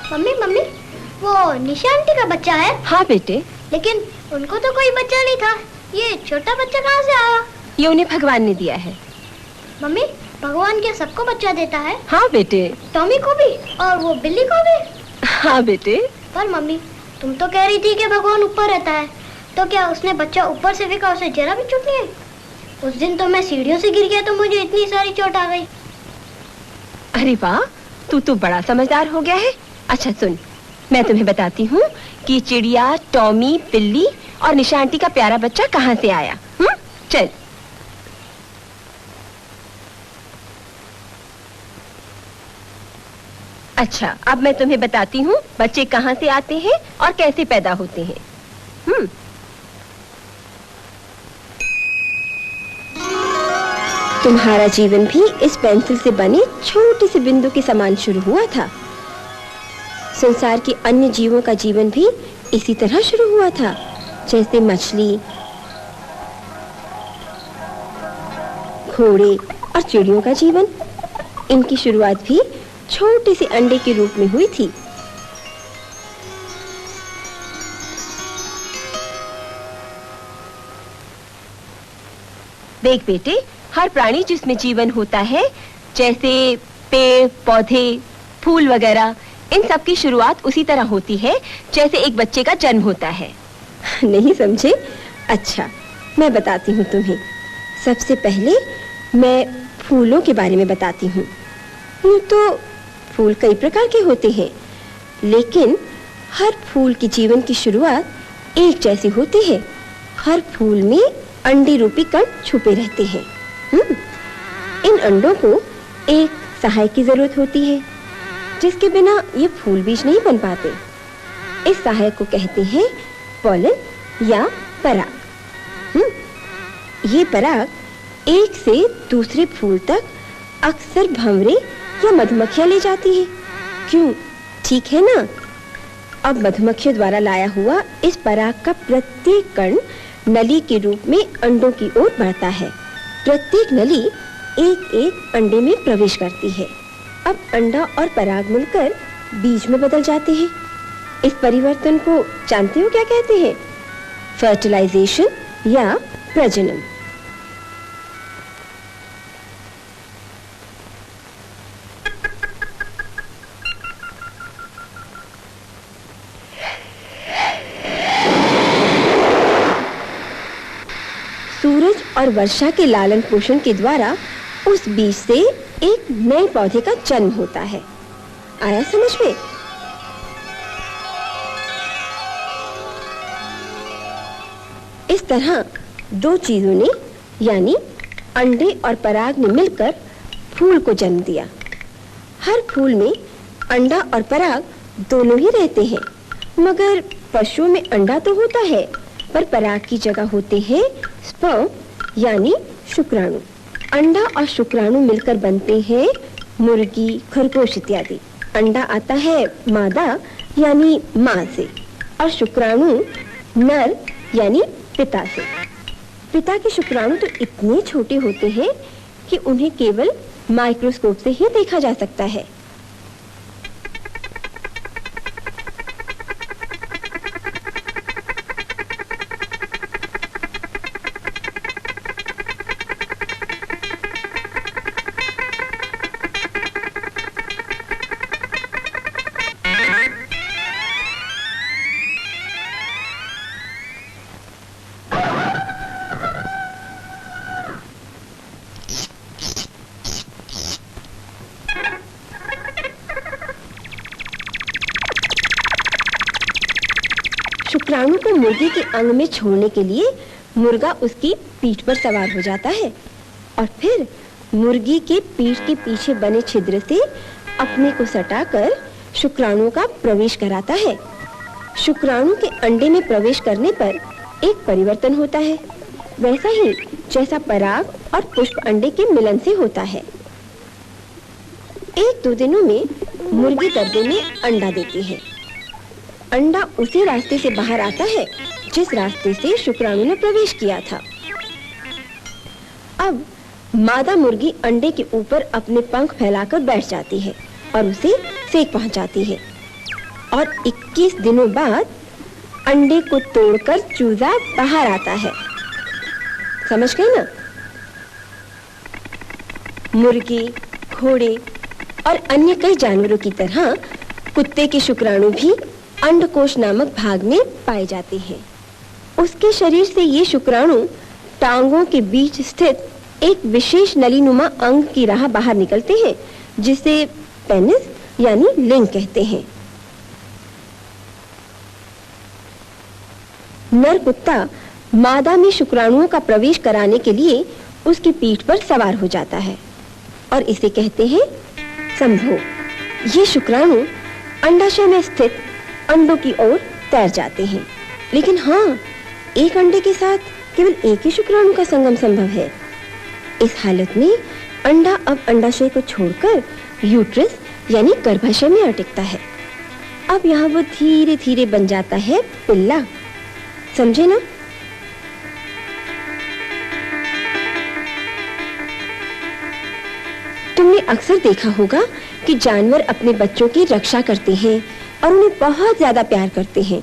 Mummy mummy, वो निशा aunty का बच्चा है? हाँ बेटे। लेकिन उनको तो कोई बच्चा नहीं था, ये छोटा बच्चा कहाँ से आया? ये उन्हें भगवान ने दिया है। मम्मी, भगवान क्या सबको बच्चा देता है? हाँ बेटे। टॉमी को भी और वो बिल्ली को भी? हाँ बेटे। पर मम्मी, तुम तो कह रही थी कि भगवान ऊपर रहता है, तो क्या उसने बच्चा ऊपर से फेंका, उसे जरा भी चोट नहीं आई? उस दिन तो मैं सीढ़ियों से गिर गया तो मुझे इतनी सारी चोट आ गई। अरे वाह, तू तो बड़ा समझदार हो गया है। अच्छा सुन, मैं तुम्हें बताती हूँ कि चिड़िया, टॉमी, बिल्ली और निशा आंटी का प्यारा बच्चा कहाँ से आया। चल। अच्छा, अब मैं तुम्हें बताती हूँ बच्चे कहाँ से आते हैं और कैसे पैदा होते हैं। तुम्हारा जीवन भी इस पेंसिल से बने छोटे से बिंदु के समान शुरू हुआ था। संसार के अन्य जीवों का जीवन भी इसी तरह शुरू हुआ था, जैसे मछली, घोड़े और चिड़ियों का जीवन। इनकी शुरुआत भी छोटे से अंडे के रूप में हुई थी। देख बेटे, हर प्राणी जिसमें जीवन होता है, जैसे पेड़, पौधे, फूल वगैरह, इन सब की शुरुआत उसी तरह होती है जैसे एक बच्चे का जन्म होता है। नहीं समझे? अच्छा, मैं बताती हूँ तुम्हें। सबसे पहले मैं फूलों के बारे में बताती हूँ। यूँ तो फूल कई प्रकार के होते हैं, लेकिन हर फूल के जीवन की शुरुआत एक जैसी होती है। हर फूल में अंडे रूपी कण छुपे रहते हैं। इन अंडों को एक सहायक की जरूरत होती है, जिसके बिना ये फूल बीज नहीं बन पाते। इस सहायक को कहते हैं पॉलन या पराग। ये पराग एक से दूसरे फूल तक अक्सर भंवरे या मधुमक्खियां ले जाती है। क्यों, ठीक है ना? अब मधुमक्खियों द्वारा लाया हुआ इस पराग का प्रत्येक कण नली के रूप में अंडों की ओर बढ़ता है। प्रत्येक नली एक एक अंडे में प्रवेश करती है। अब अंडा और पराग मिलकर बीज में बदल जाते हैं। इस परिवर्तन को जानते हो क्या कहते हैं? फर्टिलाइजेशन या प्रजनन। सूरज और वर्षा के लालन पोषण के द्वारा उस बीज से एक नए पौधे का जन्म होता है। आया समझ में? इस तरह दो चीजों ने, यानी अंडे और पराग ने मिलकर फूल को जन्म दिया। हर फूल में अंडा और पराग दोनों ही रहते हैं, मगर पशुओं में अंडा तो होता है, पर पराग की जगह होते हैं स्पर्म यानी शुक्राणु। अंडा और शुक्राणु मिलकर बनते हैं मुर्गी, खरगोश इत्यादि। अंडा आता है मादा यानी माँ से, और शुक्राणु नर यानी पिता से। पिता के शुक्राणु तो इतने छोटे होते हैं कि उन्हें केवल माइक्रोस्कोप से ही देखा जा सकता है। शुक्राणु को मुर्गी के अंग में छोड़ने के लिए मुर्गा उसकी पीठ पर सवार हो जाता है और फिर मुर्गी के पीठ के पीछे बने छिद्र से अपने को सटाकर शुक्राणुओं का प्रवेश कराता है। शुक्राणु के अंडे में प्रवेश करने पर एक परिवर्तन होता है, वैसा ही जैसा पराग और पुष्प अंडे के मिलन से होता है। 1-2 दिनों में मुर्गी दर्दे में अंडा देती है। अंडा उसी रास्ते से बाहर आता है जिस रास्ते से शुक्राणु ने प्रवेश किया था। अब मादा मुर्गी अंडे के ऊपर अपने पंख फैलाकर बैठ जाती है और उसे सेक पहुंचाती है और 21 दिनों बाद अंडे को तोड़कर चूजा बाहर आता है। समझ गए ना? मुर्गी, घोड़े और अन्य कई जानवरों की तरह कुत्ते के शुक्राणु भी अंडकोश नामक भाग में पाए जाते हैं। उसके शरीर से ये शुक्राणु टांगों के बीच स्थित एक विशेष नलीनुमा अंग की राह बाहर निकलते हैं, जिसे पेनिस यानी लिंग कहते हैं। नर कुत्ता मादा में शुक्राणुओं का प्रवेश कराने के लिए उसकी पीठ पर सवार हो जाता है और इसे कहते हैं संभोग। ये शुक्राणु अंडाशय में स्थित अंडों की ओर तैर जाते हैं, लेकिन हाँ, एक अंडे के साथ केवल एक ही शुक्राणु का संगम संभव है। इस हालत में अंडा अब अंडाशय को छोड़कर यूट्रस यानी गर्भाशय में अटकता है। अब यहाँ वो धीरे धीरे बन जाता है पिल्ला। समझे ना? तुमने अक्सर देखा होगा कि जानवर अपने बच्चों की रक्षा करते हैं और उन्हें बहुत ज्यादा प्यार करते हैं।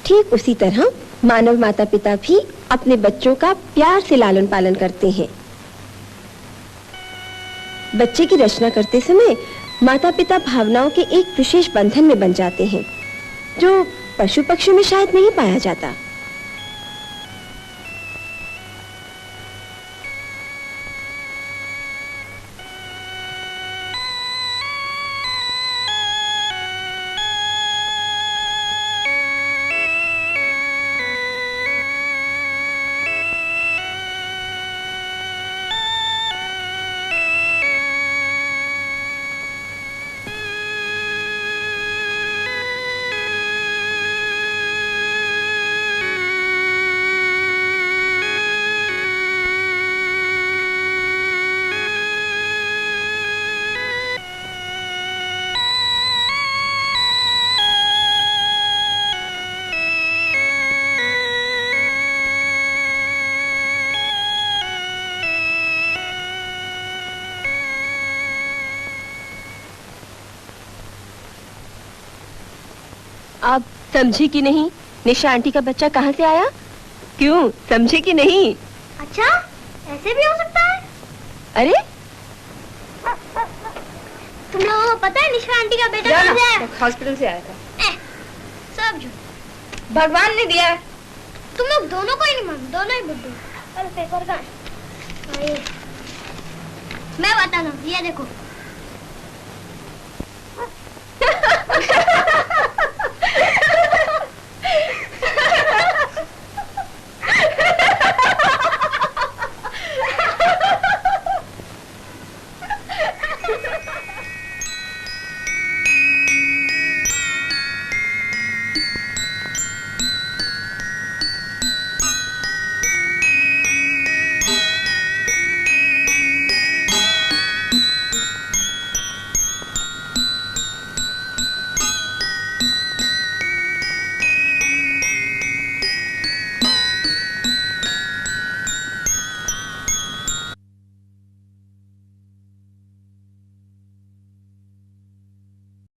ठीक उसी तरह मानव माता पिता भी अपने बच्चों का प्यार से लालन पालन करते हैं। बच्चे की रचना करते समय माता पिता भावनाओं के एक विशेष बंधन में बन जाते हैं, जो पशु पक्षियों में शायद नहीं पाया जाता। आप समझी कि नहीं? निशा आंटी का बच्चा कहाँ से आया? क्यों, समझे कि नहीं? अच्छा, ऐसे भी हो सकता है? अरे तुम लोगों को पता है निशा आंटी का बेटा कहाँ से आया? हॉस्पिटल से आया था। सब झूठ। भगवान ने दिया है। तुम लोग दोनों को ही नहीं मानो, दोनों ही बुद्धू। अरे पेपर कहाँ है? मैं बताता हूँ, ये देखो।